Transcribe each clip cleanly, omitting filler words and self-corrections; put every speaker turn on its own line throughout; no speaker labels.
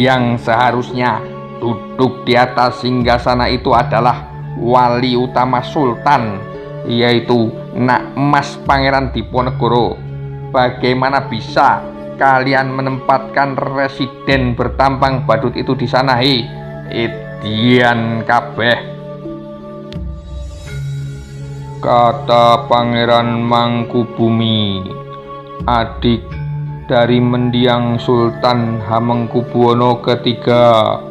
Yang seharusnya duduk di atas singgasana itu adalah wali utama sultan, yaitu Nak Mas Pangeran Diponegoro. Bagaimana bisa kalian menempatkan residen bertampang badut itu di sana? Edian kabeh, kata Pangeran Mangkubumi, adik dari mendiang Sultan Hamengkubuwono III.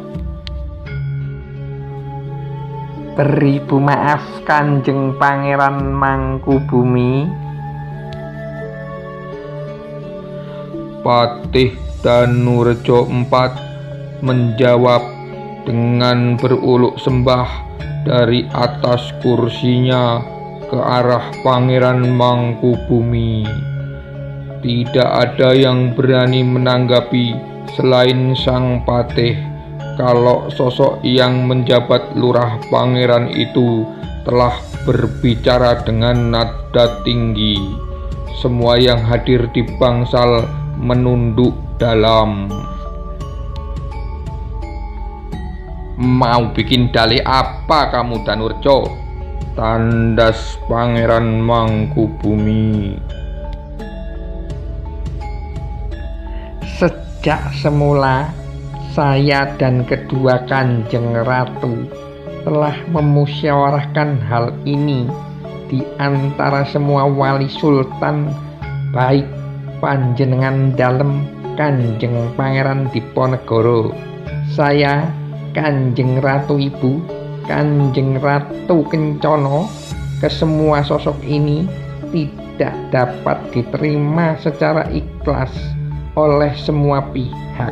Beribu maaf Kanjeng Pangeran Mangkubumi. Patih Danurejo IV menjawab dengan beruluk sembah dari atas kursinya ke arah Pangeran Mangkubumi. Tidak ada yang berani menanggapi selain sang patih kalau sosok yang menjabat lurah pangeran itu telah berbicara dengan nada tinggi. Semua yang hadir di bangsal menunduk dalam. Mau bikin dalih apa kamu, Danurjo? Tandas Pangeran Mangkubumi. Sejak semula saya dan kedua Kanjeng Ratu telah memusyawarahkan hal ini di antara semua wali sultan, baik panjenengan dalem Kanjeng Pangeran Diponegoro, saya, Kanjeng Ratu Ibu, Kanjeng Ratu Kencana. Kesemua sosok ini tidak dapat diterima secara ikhlas oleh semua pihak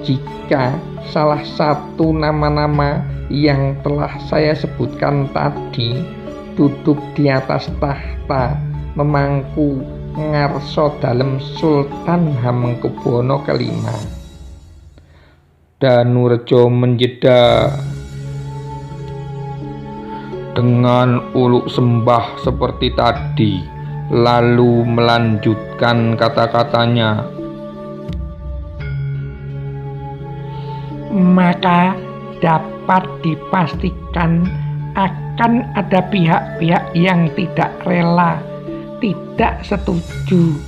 jika salah satu nama-nama yang telah saya sebutkan tadi duduk di atas tahta memangku ngarsa dalem Sultan Hamengkubuwono V. Danurejo menjeda dengan uluk sembah seperti tadi, lalu melanjutkan kata-katanya. Maka dapat dipastikan akan ada pihak-pihak yang tidak rela, tidak setuju,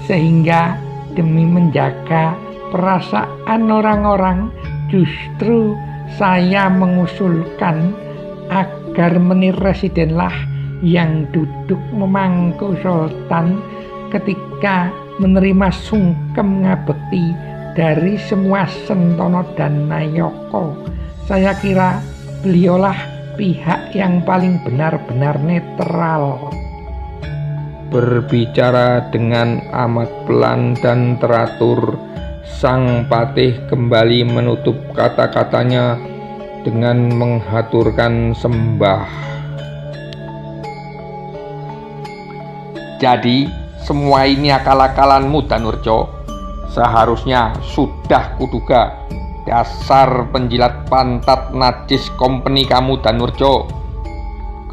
sehingga demi menjaga perasaan orang-orang justru saya mengusulkan agar menir residenlah yang duduk memangku sultan ketika menerima sungkem ngabekti dari semua sentono dan nayoko. Saya kira beliaulah pihak yang paling benar-benar netral. Berbicara dengan amat pelan dan teratur, sang patih kembali menutup kata-katanya dengan menghaturkan sembah. Jadi semua ini akal-akalanmu, Danurjo. Seharusnya sudah kuduga, dasar penjilat pantat najis company kamu, Danurjo,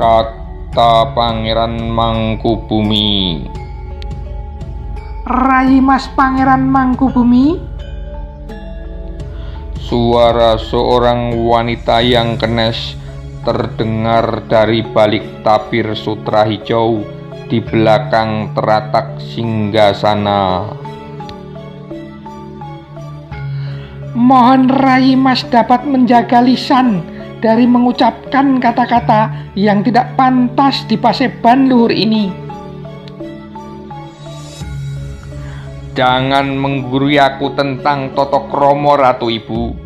kata Pangeran Mangkubumi. Rai Mas Pangeran Mangkubumi? Suara seorang wanita yang kenes terdengar dari balik tapir sutra hijau di belakang teratak singgasana. Mohon Rai Mas dapat menjaga lisan dari mengucapkan kata-kata yang tidak pantas di paseban luhur ini. Jangan menggurui aku tentang tata krama, Ratu Ibu.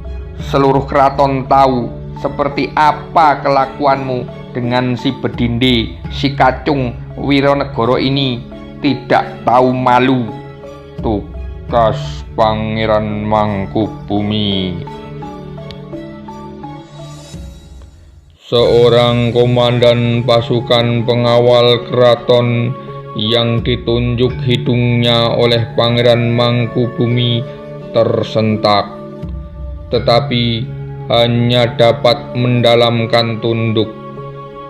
Seluruh keraton tahu seperti apa kelakuanmu dengan si Bedinde, si Kacung Wironegoro ini. Tidak tahu malu. Tugas Pangeran Mangkubumi. Seorang komandan pasukan pengawal keraton yang ditunjuk hidungnya oleh Pangeran Mangkubumi tersentak, tetapi hanya dapat mendalamkan tunduk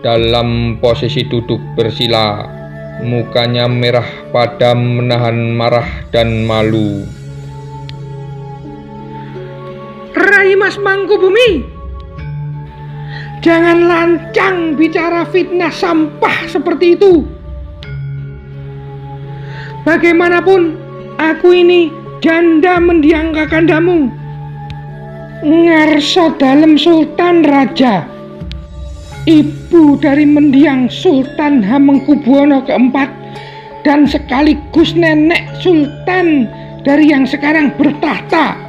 dalam posisi duduk bersila. Mukanya merah padam menahan marah dan malu.
Rai Mas Mangkubumi, jangan lancang bicara fitnah sampah seperti itu. Bagaimanapun, aku ini janda mendiang kakandamu, Ngarso Dalem Sultan Raja, ibu dari mendiang Sultan Hamengkubuwono keempat, dan sekaligus nenek Sultan dari yang sekarang bertahta.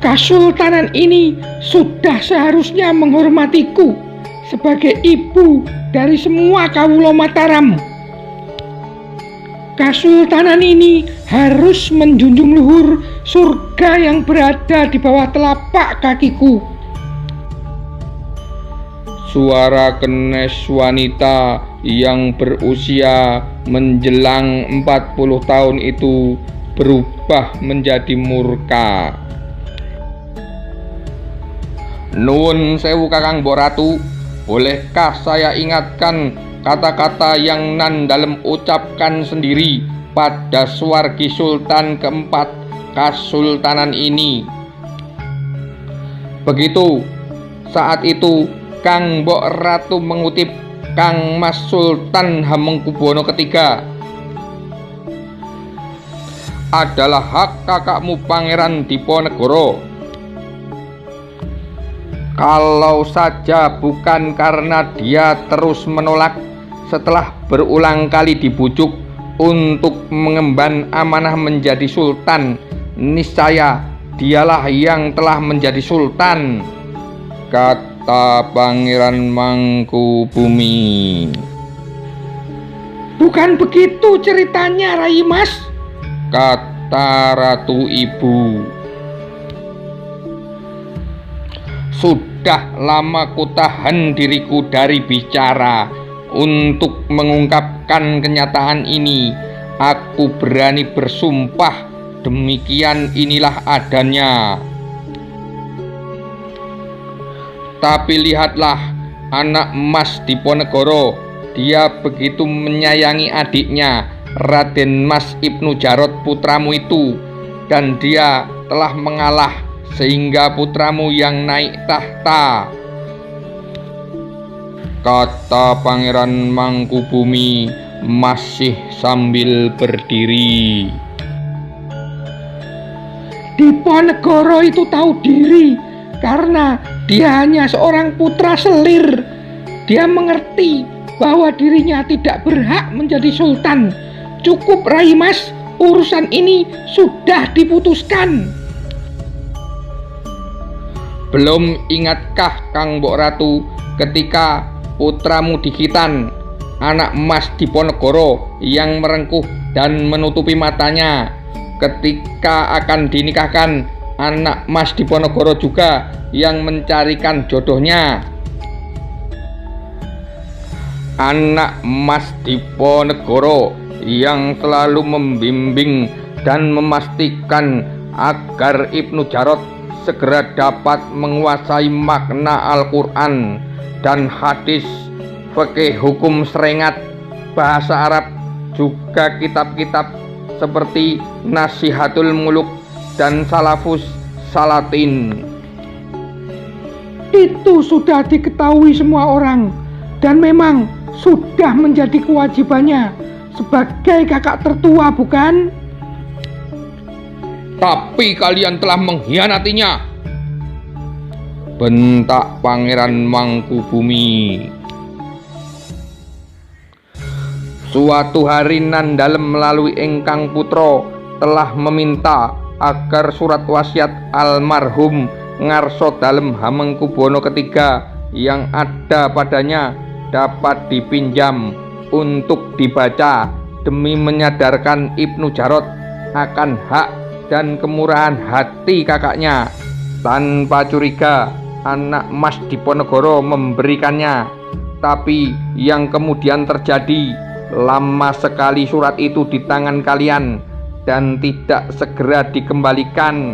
Kesultanan ini sudah seharusnya menghormatiku sebagai ibu dari semua kawula Mataram. Kesultanan ini harus menjunjung luhur surga yang berada di bawah telapak kakiku.
Suara kenes wanita yang berusia menjelang 40 tahun itu berubah menjadi murka. Nuwun sewu Kakang Mbok Ratu, bolehkah saya ingatkan kata-kata yang Nan Dalem ucapkan sendiri pada Suwargi Sultan keempat Kasultanan ini? Begitu, saat itu Kang Mbok Ratu mengutip Kang Mas Sultan Hamengkubuwono ketiga, adalah hak kakakmu Pangeran Diponegoro. Kalau saja bukan karena dia terus menolak setelah berulang kali dibujuk untuk mengemban amanah menjadi sultan, niscaya dialah yang telah menjadi sultan, kata Pangeran Mangkubumi.
Bukan begitu ceritanya, Rai Mas,
kata Ratu Ibu. Sudah lama kutahan diriku dari bicara. Untuk mengungkapkan kenyataan ini, aku berani bersumpah demikian inilah adanya. Tapi lihatlah anak Mas Diponegoro, dia begitu menyayangi adiknya Raden Mas Ibnu Jarot putramu itu, dan dia telah mengalah sehingga putramu yang naik tahta, kata Pangeran Mangkubumi masih sambil berdiri.
Diponegoro itu tahu diri karena dia hanya seorang putra selir. Dia mengerti bahwa dirinya tidak berhak menjadi sultan. Cukup, Rai Mas, urusan ini sudah diputuskan.
Belum ingatkah Kang Mbok Ratu ketika putramu Dikitan, anak Mas Diponegoro, yang merengkuh dan menutupi matanya ketika akan dinikahkan anak Mas Diponegoro juga yang mencarikan jodohnya? Anak Mas Diponegoro yang selalu membimbing dan memastikan agar Ibnu Jarot segera dapat menguasai makna Al-Quran dan hadis, fikih hukum syariat, bahasa Arab, juga kitab-kitab seperti Nasihatul Muluk dan Salafus Salatin.
Itu sudah diketahui semua orang dan memang sudah menjadi kewajibannya sebagai kakak tertua, bukan?
Tapi kalian telah mengkhianatinya, bentak Pangeran Mangkubumi. Suatu hari Nan Dalem melalui Engkang Putra telah meminta agar surat wasiat almarhum Ngarso Dalem Hamengkubuwono ketiga yang ada padanya dapat dipinjam untuk dibaca demi menyadarkan Ibnu Jarot akan hak dan kemurahan hati kakaknya. Tanpa curiga, anak Mas Diponegoro memberikannya. Tapi yang kemudian terjadi, lama sekali surat itu di tangan kalian dan tidak segera dikembalikan.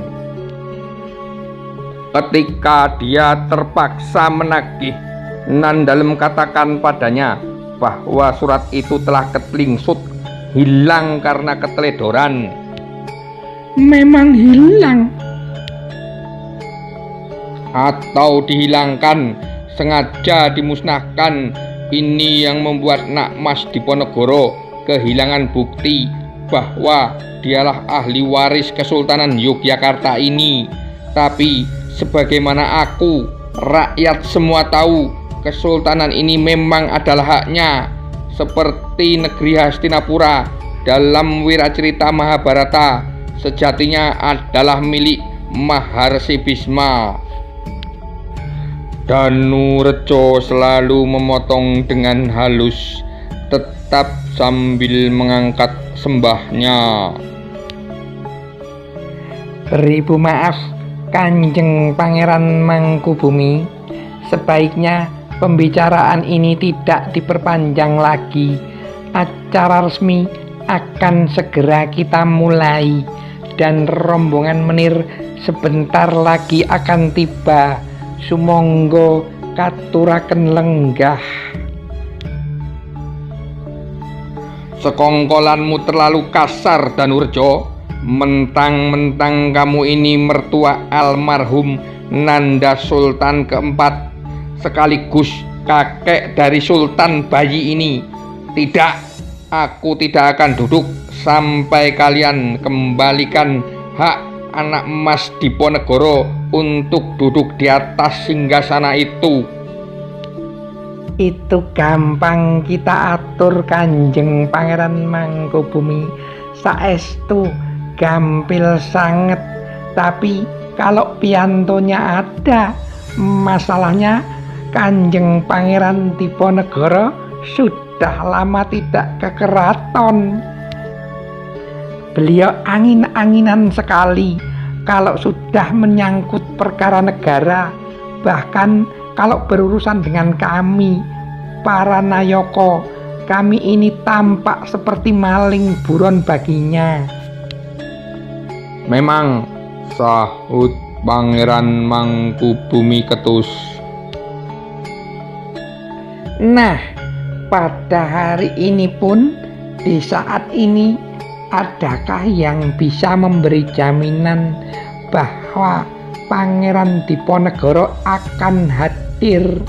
Ketika dia terpaksa menagih, Nan Dalem katakan padanya bahwa surat itu telah ketelingsut, hilang karena keteledoran.
Memang hilang.
atau dihilangkan, sengaja dimusnahkan. Ini yang membuat Nak Mas Diponegoro kehilangan bukti bahwa dialah ahli waris Kesultanan Yogyakarta ini. Tapi sebagaimana aku, rakyat semua tahu Kesultanan ini memang adalah haknya, seperti negeri Hastinapura dalam Wiracerita Mahabharata sejatinya adalah milik Maharsi Bisma. Danurejo selalu memotong dengan halus, tetap sambil mengangkat sembahnya.
Beribu maaf, Kanjeng Pangeran Mangkubumi. Sebaiknya pembicaraan ini tidak diperpanjang lagi. Acara resmi akan segera kita mulai dan rombongan menir sebentar lagi akan tiba. Sumangga katuraken lenggah.
Sekongkolanmu terlalu kasar, Danurejo. Mentang-mentang kamu ini mertua almarhum Nanda Sultan keempat, sekaligus kakek dari Sultan bayi ini. Tidak, aku tidak akan duduk sampai kalian kembalikan hak anak Mas Diponegoro untuk duduk di atas singgasana itu.
Itu gampang kita atur, Kanjeng Pangeran Mangkubumi. Saestu gampil sanget. Tapi kalau piantonya ada, masalahnya Kanjeng Pangeran Diponegoro sudah lama tidak ke keraton. Beliau angin-anginan sekali kalau sudah menyangkut perkara negara, bahkan kalau berurusan dengan kami, para nayoko. Kami ini tampak seperti maling buron baginya.
Memang, sahut Pangeran Mangkubumi ketus.
Nah, pada hari ini pun, di saat ini, adakah yang bisa memberi jaminan bahwa Pangeran Diponegoro akan hadir?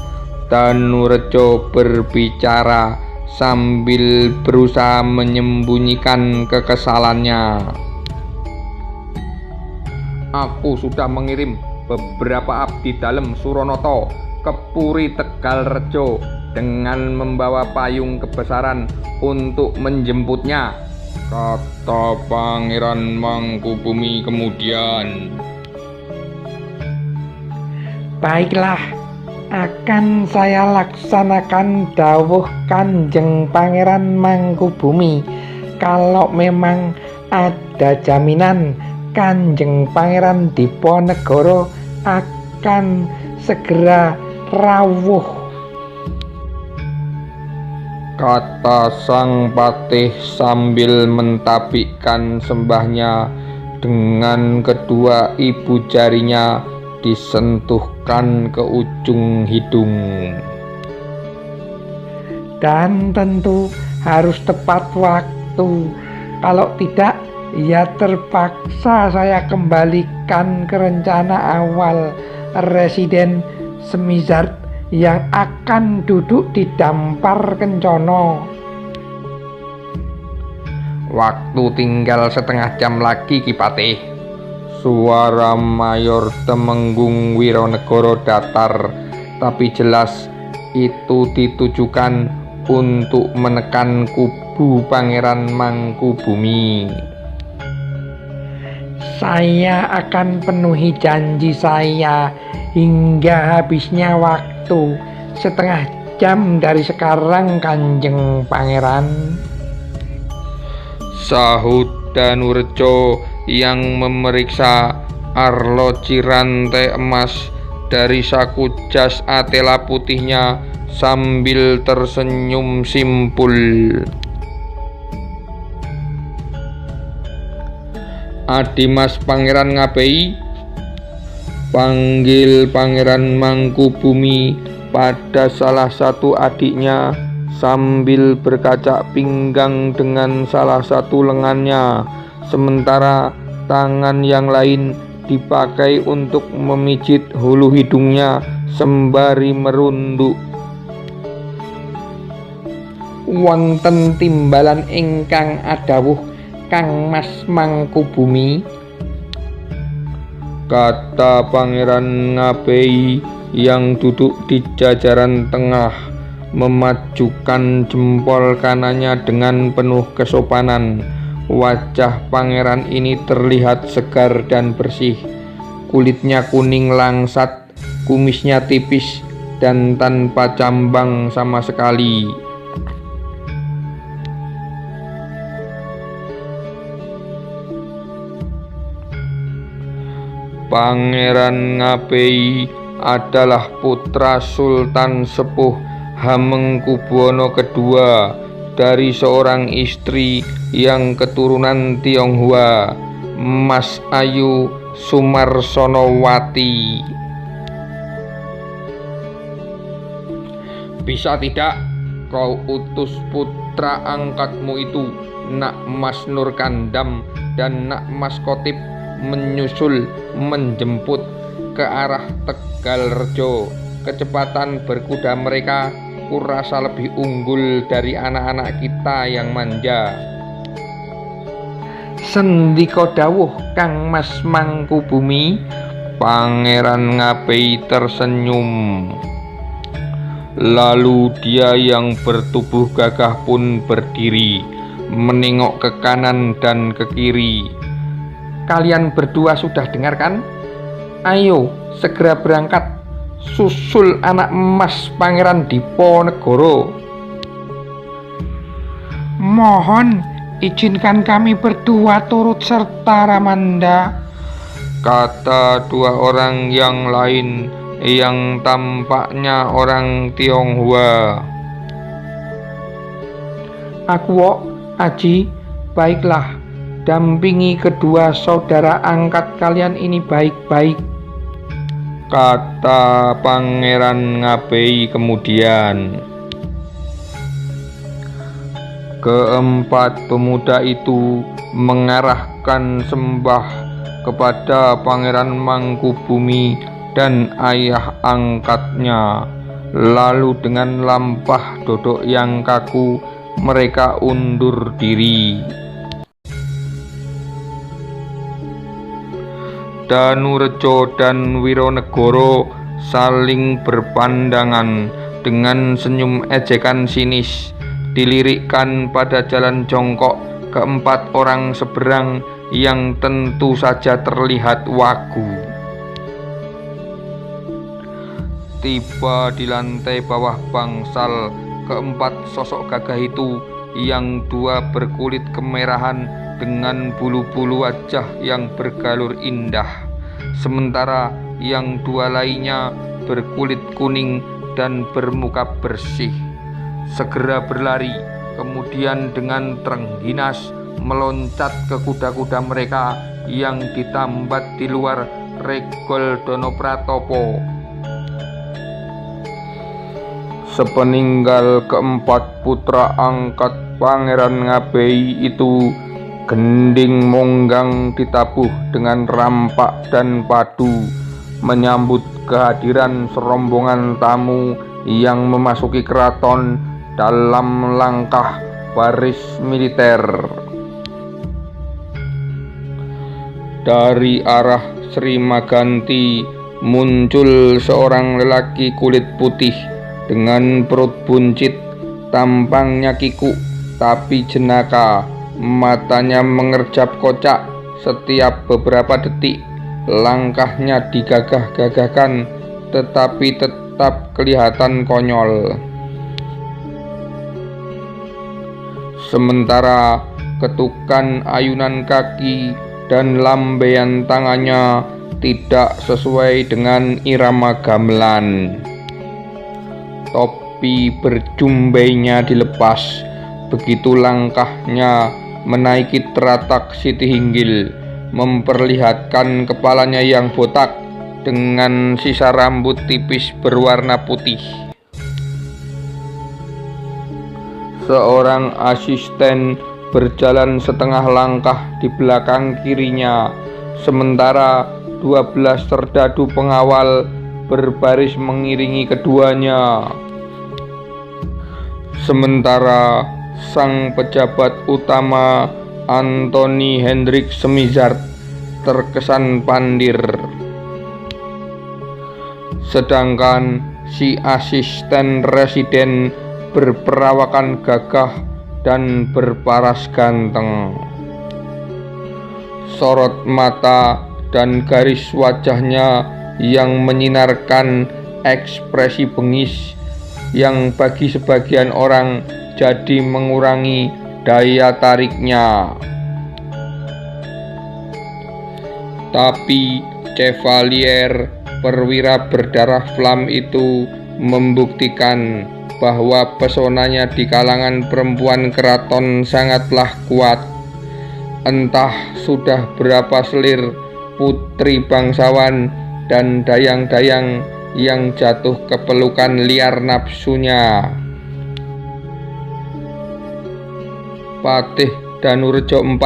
Danurejo berbicara sambil berusaha menyembunyikan kekesalannya. Aku sudah mengirim beberapa abdi dalem Suronoto ke Puri Tegalrejo dengan membawa payung kebesaran untuk menjemputnya, kata Pangeran Mangkubumi kemudian.
Baiklah, akan saya laksanakan dawuh Kanjeng Pangeran Mangkubumi. Kalau memang ada jaminan Kanjeng Pangeran Diponegoro akan segera rawuh,
kata sang patih sambil mentapikkan sembahnya dengan kedua ibu jarinya disentuhkan ke ujung hidung.
dan tentu harus tepat waktu. Kalau tidak, ya terpaksa saya kembalikan ke rencana awal Residen Semizard yang akan duduk di dampar Kencono.
Waktu tinggal setengah jam lagi, Ki Patih. Suara Mayor Temenggung Wironegoro datar, tapi jelas itu ditujukan untuk menekan kubu Pangeran Mangkubumi.
Saya akan penuhi janji saya hingga habisnya waktu, setengah jam dari sekarang, Kanjeng Pangeran,
sahut Danurejo yang memeriksa arloji rantai emas dari saku jas atela putihnya sambil tersenyum simpul. Adimas Pangeran Ngabei, panggil Pangeran Mangkubumi pada salah satu adiknya sambil berkaca pinggang dengan salah satu lengannya, sementara tangan yang lain dipakai untuk memijit hulu hidungnya sembari merunduk.
Wonten timbalan ingkang adawuh kangmas Mangkubumi,
kata Pangeran Ngabei yang duduk di jajaran tengah, memajukan jempol kanannya dengan penuh kesopanan. Wajah pangeran ini terlihat segar dan bersih. Kulitnya kuning langsat, kumisnya tipis dan tanpa cambang sama sekali. Pangeran Ngabei adalah putra Sultan Sepuh Hamengkubuwono II dari seorang istri yang keturunan Tionghoa, Mas Ayu Sumarsonowati. Bisa tidak kau utus putra angkatmu itu, Nak Mas Nurkandam dan Nak Mas Kotip, menyusul menjemput ke arah Tegalrejo. Kecepatan berkuda mereka kurasa lebih unggul dari anak-anak kita yang manja.
Sendika dawuh Kang Mas Mangkubumi.
Pangeran Ngabei tersenyum. Lalu dia yang bertubuh gagah pun berdiri, menengok ke kanan dan ke kiri.
Kalian berdua sudah dengar kan? Ayo segera berangkat, susul anak emas Pangeran Diponegoro. Mohon izinkan kami berdua turut serta, Ramanda,
kata dua orang yang lain yang tampaknya orang Tionghoa.
Aku Aji, baiklah, dampingi kedua saudara angkat kalian ini baik-baik,
kata Pangeran Ngabei kemudian. Keempat pemuda itu mengarahkan sembah kepada Pangeran Mangkubumi dan ayah angkatnya. Lalu dengan lampah dodok yang kaku mereka undur diri. Danurejo dan Wironegoro saling berpandangan dengan senyum ejekan sinis. Dilirikkan pada jalan jongkok keempat orang seberang yang tentu saja terlihat wagu. Tiba di lantai bawah bangsal keempat sosok gagah itu, yang dua berkulit kemerahan dengan bulu-bulu wajah yang bergalur indah, sementara yang dua lainnya berkulit kuning dan bermuka bersih. Segera berlari, kemudian dengan terengginas meloncat ke kuda-kuda mereka yang ditambat di luar Regol Donopratopo. Sepeninggal keempat putra angkat Pangeran Ngabei itu, Gending Monggang ditabuh dengan rampak dan padu menyambut kehadiran serombongan tamu yang memasuki keraton dalam langkah baris militer. Dari arah Sri Maganti muncul seorang lelaki kulit putih dengan perut buncit, tampangnya kikuk tapi jenaka, matanya mengerjap kocak setiap beberapa detik. Langkahnya digagah-gagahkan tetapi tetap kelihatan konyol. Sementara ketukan ayunan kaki dan lambaian tangannya tidak sesuai dengan irama gamelan. Topi berjumbainya dilepas, begitu langkahnya menaiki teratak Sitihinggil, memperlihatkan kepalanya yang botak dengan sisa rambut tipis berwarna putih. Seorang asisten berjalan setengah langkah di belakang kirinya, sementara 12 serdadu pengawal berbaris mengiringi keduanya. Sementara sang pejabat utama Anthony Hendrik Smizard terkesan pandir. Sedangkan si asisten residen berperawakan gagah dan berparas ganteng. Sorot mata dan garis wajahnya yang menyinarkan ekspresi bengis yang bagi sebagian orang jadi mengurangi daya tariknya. Tapi Chevalier perwira berdarah Flam itu membuktikan bahwa pesonanya di kalangan perempuan keraton sangatlah kuat. Entah sudah berapa selir putri bangsawan dan dayang-dayang yang jatuh ke pelukan liar nafsunya. Patih Danurejo IV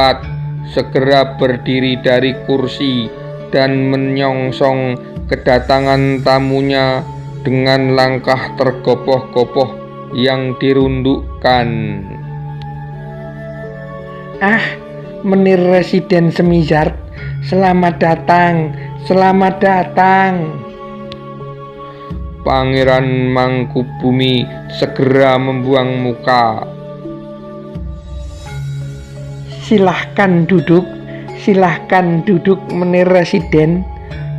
segera berdiri dari kursi dan menyongsong kedatangan tamunya dengan langkah tergopoh-gopoh yang dirundukkan.
Ah, Menir Residen Smizard, selamat datang, selamat datang.
Pangeran Mangkubumi segera membuang muka.
Silahkan duduk Menir Residen.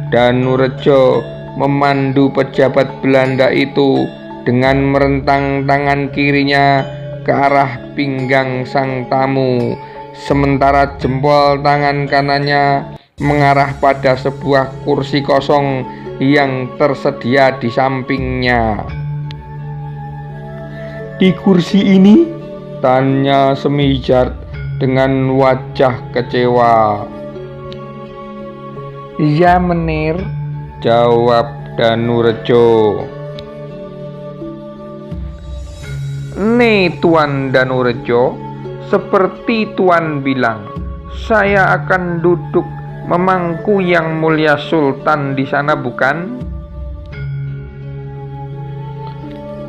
Danurejo memandu pejabat Belanda itu dengan merentang tangan kirinya ke arah pinggang sang tamu, sementara jempol tangan kanannya mengarah pada sebuah kursi kosong yang tersedia di sampingnya.
Di kursi ini?
Tanya Smizard dengan wajah kecewa.
Iya, Menir,
jawab Danurejo. Nih Tuan Danurejo, seperti Tuan bilang, saya akan duduk memangku Yang Mulia Sultan di sana, bukan?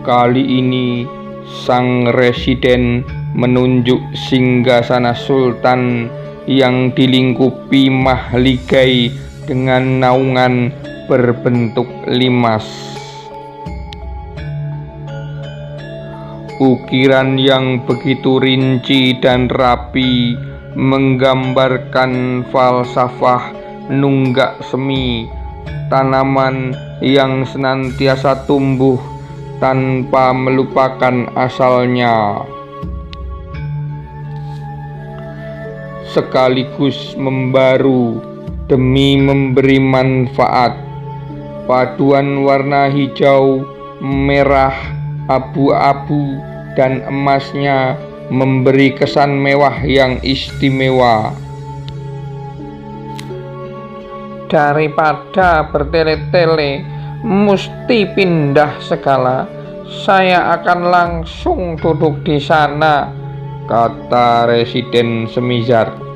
Kali ini sang residen menunjuk singgasana sultan yang dilingkupi mahligai dengan naungan berbentuk limas. Ukiran yang begitu rinci dan rapi menggambarkan falsafah nunggak semi, tanaman yang senantiasa tumbuh tanpa melupakan asalnya, sekaligus membaru demi memberi manfaat. Paduan warna hijau, merah, abu-abu, dan emasnya memberi kesan mewah yang istimewa.
Daripada bertele-tele mesti pindah segala, saya akan langsung duduk di sana,
kata Residen Smizard.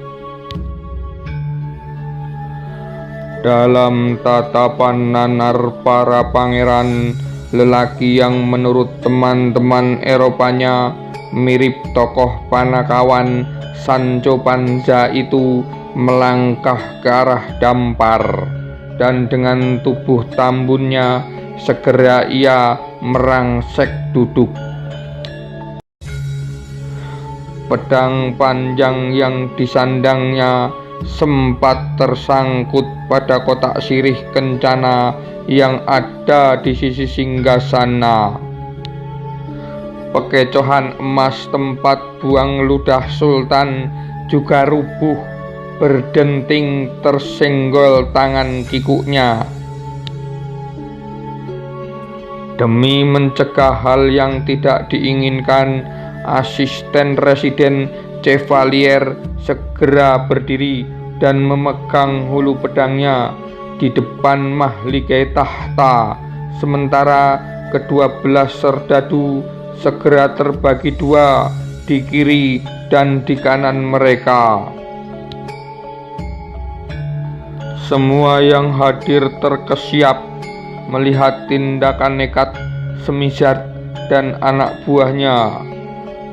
Dalam tatapan nanar para pangeran, lelaki yang menurut teman-teman Eropanya mirip tokoh Panakawan Sancho Panza itu melangkah ke arah dampar, dan dengan tubuh tambunnya segera ia merangsek duduk. Pedang panjang yang disandangnya sempat tersangkut pada kotak sirih kencana yang ada di sisi singgasana. Pekecohan emas tempat buang ludah sultan juga rubuh berdenting tersenggol tangan kikuknya. Demi mencegah hal yang tidak diinginkan, asisten residen Chevalier segera berdiri dan memegang hulu pedangnya di depan mahligai tahta, sementara ke-12 serdadu segera terbagi dua di kiri dan di kanan mereka. Semua yang hadir terkesiap melihat tindakan nekat Semizard dan anak buahnya.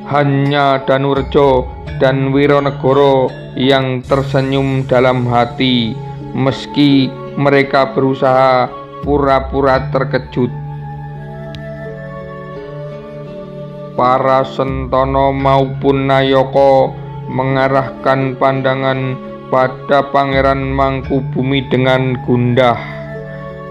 Hanya Danurejo dan Wironegoro yang tersenyum dalam hati, meski mereka berusaha pura-pura terkejut. Para Sentono maupun Nayaka mengarahkan pandangan pada Pangeran Mangkubumi dengan gundah.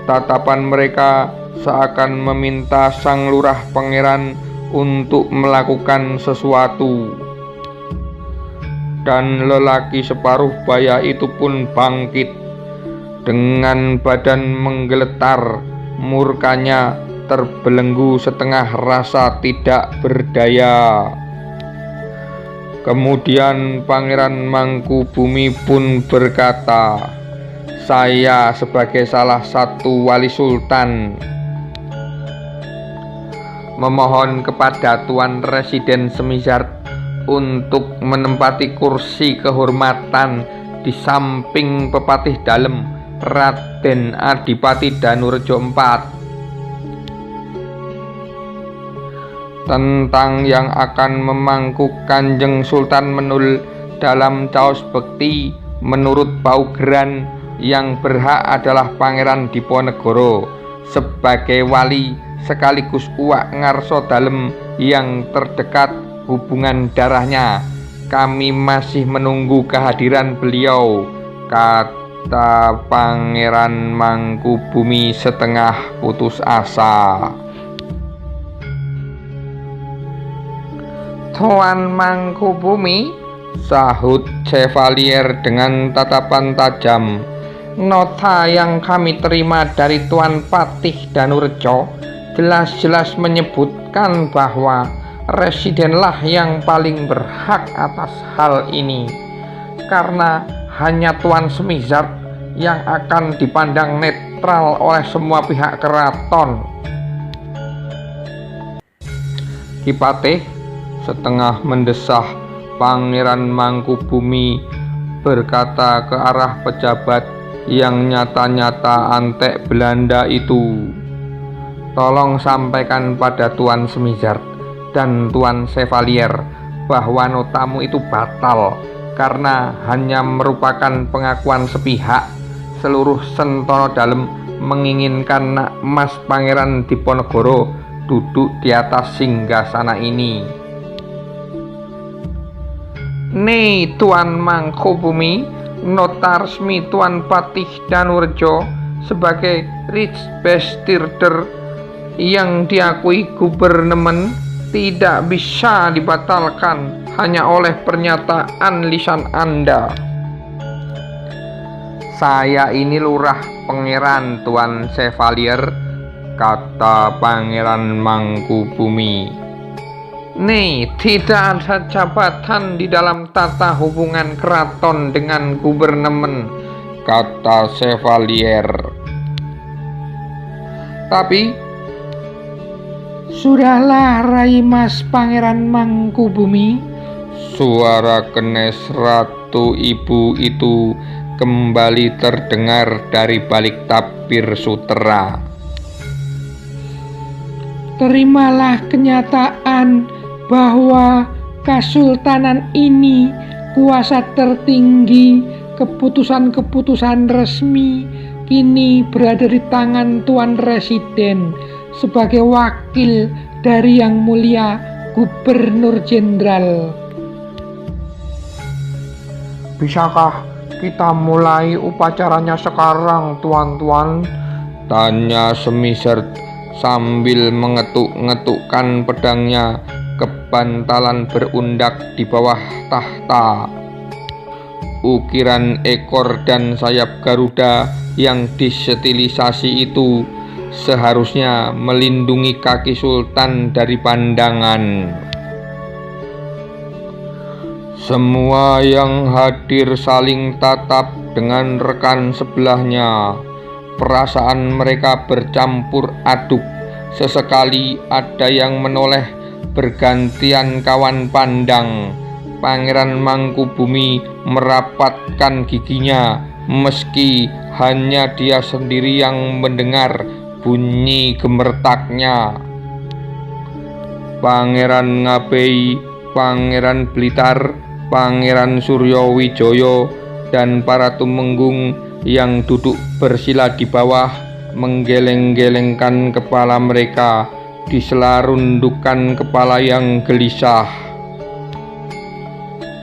Tatapan mereka seakan meminta sang lurah pangeran untuk melakukan sesuatu. Dan lelaki separuh baya itu pun bangkit. Dengan badan menggeletar, murkanya terbelenggu setengah rasa tidak berdaya. Kemudian Pangeran Mangkubumi pun berkata, "Saya sebagai salah satu wali sultan memohon kepada Tuan Residen Semizard untuk menempati kursi kehormatan di samping Pepatih Dalem Raden Adipati Danurejo IV. Tentang yang akan memangku Kanjeng Sultan Menul dalam caos bekti, menurut paugeran yang berhak adalah Pangeran Diponegoro sebagai wali sekaligus uwak ngarso dalem yang terdekat hubungan darahnya. Kami masih menunggu kehadiran beliau," kata Pangeran Mangkubumi setengah putus asa. "Tuan Mangkubumi," sahut Chevalier dengan tatapan tajam, "nota yang kami terima dari Tuan Patih Danurejo jelas-jelas menyebutkan bahwa Residenlah yang paling berhak atas hal ini, karena hanya Tuan Semizard yang akan dipandang netral oleh semua pihak keraton." Ki Patih setengah mendesah Pangeran Mangkubumi berkata ke arah pejabat yang nyata-nyata antek Belanda itu, "Tolong sampaikan pada Tuan Semizard dan Tuan Chevalier bahwa notamu itu batal karena hanya merupakan pengakuan sepihak. Seluruh Sentono Dalem menginginkan Nak Mas Pangeran Diponegoro duduk di atas singgasana ini." "Nih Tuan Mangkubumi, nota resmi Tuan Patih Danurejo sebagai Rijksbestuurder yang diakui gubernemen tidak bisa dibatalkan hanya oleh pernyataan lisan Anda." "Saya ini lurah pangeran, Tuan Chevalier," kata Pangeran Mangkubumi. "Nih, tidak ada jabatan di dalam tata hubungan keraton dengan gubernemen," kata Chevalier. "Tapi
Sudahlah Rai Mas Pangeran Mangkubumi,"
suara kenes Ratu Ibu itu kembali terdengar dari balik tabir sutera.
"Terimalah kenyataan bahwa Kesultanan ini kuasa tertinggi, keputusan-keputusan resmi kini berada di tangan Tuan Residen sebagai wakil dari Yang Mulia Gubernur Jenderal."
"Bisakah kita mulai upacaranya sekarang, tuan-tuan?" tanya Semizard sambil mengetuk-ngetukkan pedangnya ke bantalan berundak di bawah tahta. Ukiran ekor dan sayap Garuda yang disetilisasi itu seharusnya melindungi kaki Sultan dari pandangan. Semua yang hadir saling tatap dengan rekan sebelahnya. Perasaan mereka bercampur aduk. Sesekali ada yang menoleh bergantian kawan pandang. Pangeran Mangkubumi merapatkan giginya meski hanya dia sendiri yang mendengar bunyi gemertaknya. Pangeran Ngabei, Pangeran Blitar, Pangeran Suryowijoyo, dan para tumenggung yang duduk bersila di bawah menggeleng-gelengkan kepala mereka di sela rundukan kepala yang gelisah.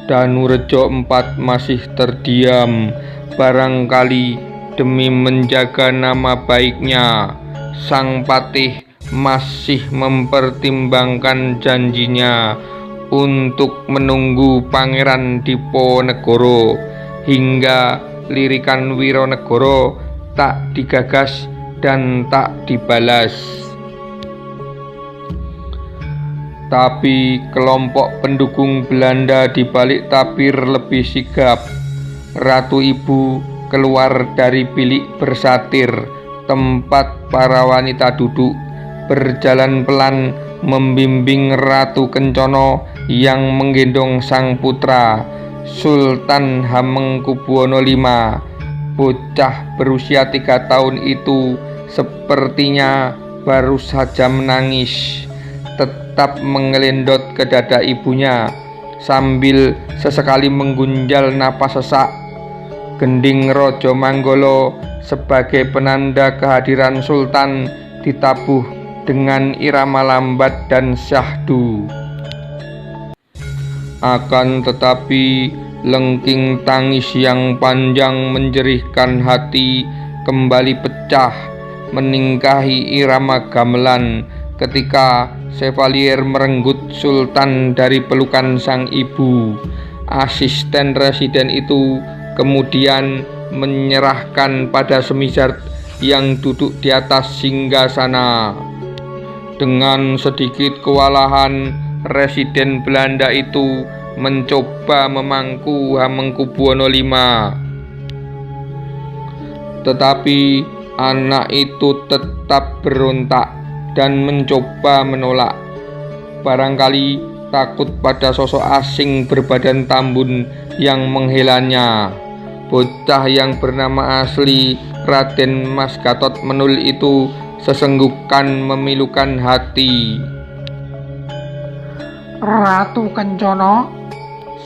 Danurejo IV masih terdiam, barangkali demi menjaga nama baiknya. Sang Patih masih mempertimbangkan janjinya untuk menunggu Pangeran Diponegoro hingga lirikan Wironegoro tak digagas dan tak dibalas. Tapi kelompok pendukung Belanda di balik tabir lebih sigap. Ratu Ibu keluar dari bilik bersatir, tempat para wanita duduk, berjalan pelan membimbing Ratu Kencono yang menggendong sang putra, Sultan Hamengkubuwono V. Bocah berusia 3 tahun itu sepertinya baru saja menangis, tetap mengelendot ke dada ibunya sambil sesekali menggunjal napas sesak. Gending Rojo Manggolo sebagai penanda kehadiran Sultan ditabuh dengan irama lambat dan syahdu. Akan tetapi lengking tangis yang panjang menjerihkan hati kembali pecah meningkahi irama gamelan ketika Chevalier merenggut Sultan dari pelukan sang ibu. Asisten residen itu kemudian menyerahkan pada Semizard yang duduk di atas singgasana. Dengan sedikit kewalahan, residen Belanda itu mencoba memangku Hamengkubuwono V. Tetapi anak itu tetap berontak dan mencoba menolak. Barangkali takut pada sosok asing berbadan tambun yang menghelanya. Bocah yang bernama asli Raden Mas Gatot Menul itu sesenggukan memilukan hati.
Ratu Kencono,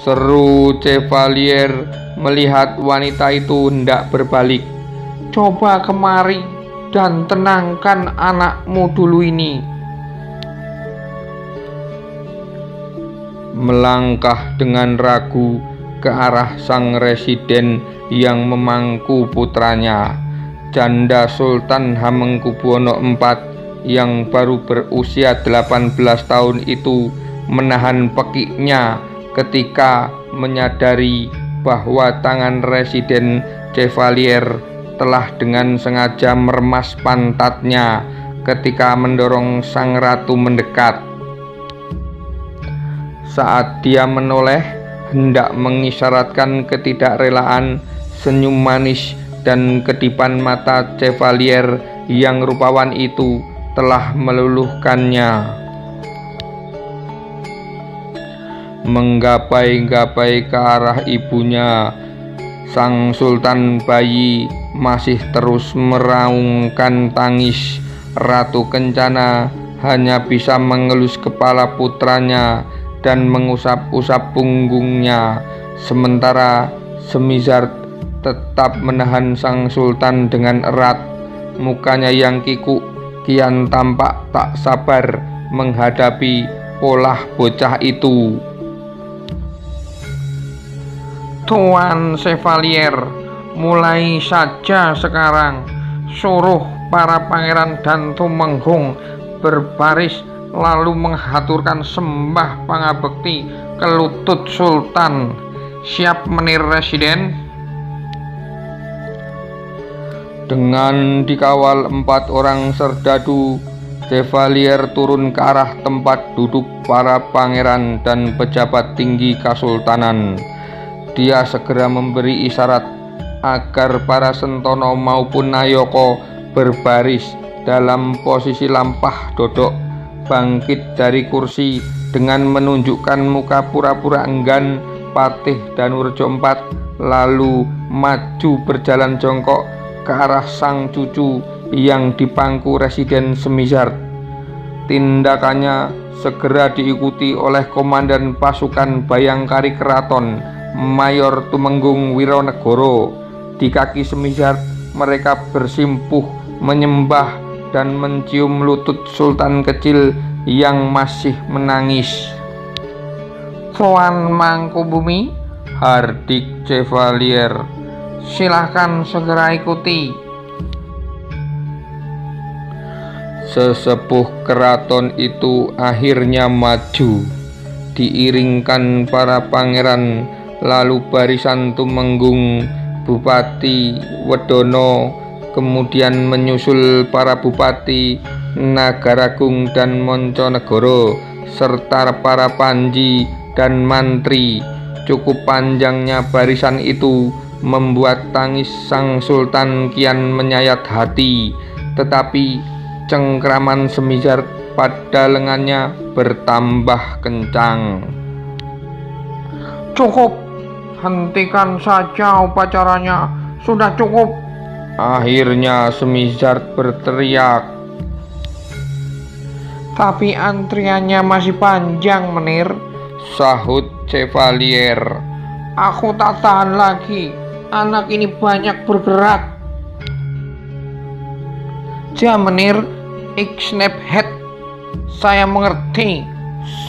seru Chevalier melihat wanita itu hendak berbalik.
coba kemari dan tenangkan anakmu dulu ini.
Melangkah dengan ragu ke arah sang residen yang memangku putranya, janda Sultan Hamengkubuwono IV yang baru berusia 18 tahun itu menahan pekiknya ketika menyadari bahwa tangan residen Chevalier telah dengan sengaja meremas pantatnya ketika mendorong sang ratu mendekat. Saat dia menoleh hendak mengisyaratkan ketidakrelaan, senyum manis dan kedipan mata Chevalier yang rupawan itu telah meluluhkannya. Menggapai-gapai ke arah ibunya, sang sultan bayi masih terus meraungkan tangis. Ratu Kencana hanya bisa mengelus kepala putranya dan mengusap-usap punggungnya, sementara Semizard tetap menahan sang sultan dengan erat. Mukanya yang kikuk kian tampak tak sabar menghadapi polah bocah itu.
Tuan Chevalier, mulai saja sekarang suruh para pangeran dan tumenggung berbaris lalu menghaturkan sembah pangabekti ke lutut Sultan. Siap menir residen?
Dengan dikawal 4 orang serdadu, Chevalier turun ke arah tempat duduk para pangeran dan pejabat tinggi kesultanan. Dia segera memberi isyarat agar para sentono maupun nayoko berbaris dalam posisi lampah dodok, bangkit dari kursi dengan menunjukkan muka pura-pura enggan. Patih Danurejo IV lalu maju berjalan jongkok ke arah sang cucu yang dipangku Residen Semizard. Tindakannya segera diikuti oleh Komandan Pasukan Bayangkari Keraton, Mayor Tumenggung Wironegoro. Di kaki Semizard mereka bersimpuh menyembah dan mencium lutut Sultan kecil yang masih menangis. "Tuan Mangkubumi," hardik Chevalier, "silahkan segera ikuti." Sesepuh keraton itu akhirnya maju, diiringkan para pangeran, lalu barisan Tumenggung, Bupati Wedono, kemudian menyusul para Bupati Nagaragung dan Monconegoro, serta para panji dan mantri. Cukup panjangnya barisan itu membuat tangis sang sultan kian menyayat hati, tetapi cengkraman Semizard pada lengannya bertambah kencang.
"Cukup, hentikan saja upacaranya, sudah cukup."
Akhirnya Semizard berteriak.
"Tapi antriannya masih panjang, Menir,"
sahut Chevalier.
"Aku tak tahan lagi, anak ini banyak bergerak." "Ja, Menir, Ixnephead, saya mengerti.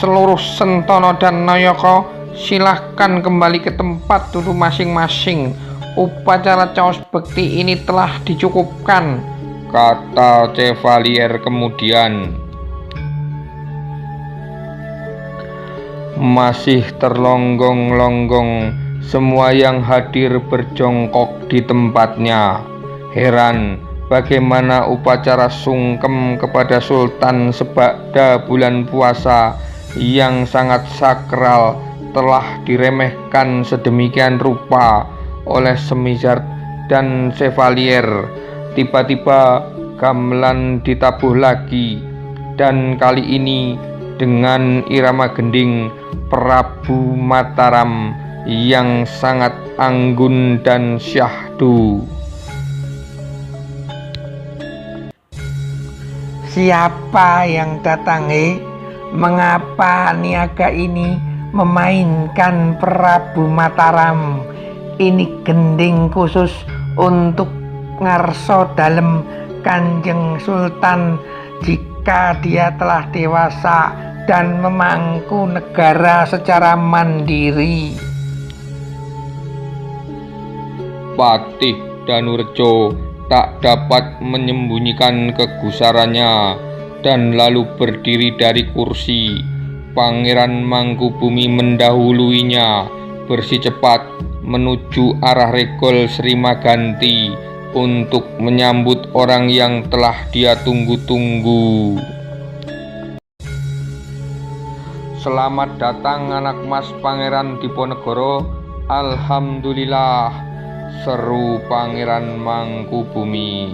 Seluruh Sentono dan Nayaka, silahkan kembali ke tempat duduk masing-masing. Upacara Caos Bekti ini telah dicukupkan,"
kata Chevalier kemudian. Masih terlonggong-longgong, semua yang hadir berjongkok di tempatnya. Heran bagaimana upacara sungkem kepada Sultan sebada bulan puasa yang sangat sakral telah diremehkan sedemikian rupa oleh Semizard dan Chevalier. Tiba-tiba gamelan ditabuh lagi, dan kali ini dengan irama gending Prabu Mataram yang sangat anggun dan syahdu.
"Siapa yang datang, Mengapa niaga ini memainkan Prabu Mataram? Ini gending khusus untuk ngarso dalem Kanjeng Sultan jika dia telah dewasa dan memangku negara secara mandiri."
Patih Danurejo tak dapat menyembunyikan kegusarannya dan lalu berdiri dari kursi. Pangeran Mangkubumi mendahuluinya, bersecepat menuju arah regol Sri Maganti untuk menyambut orang yang telah dia tunggu-tunggu. "Selamat datang anak mas Pangeran Diponegoro. Alhamdulillah," seru Pangeran Mangkubumi.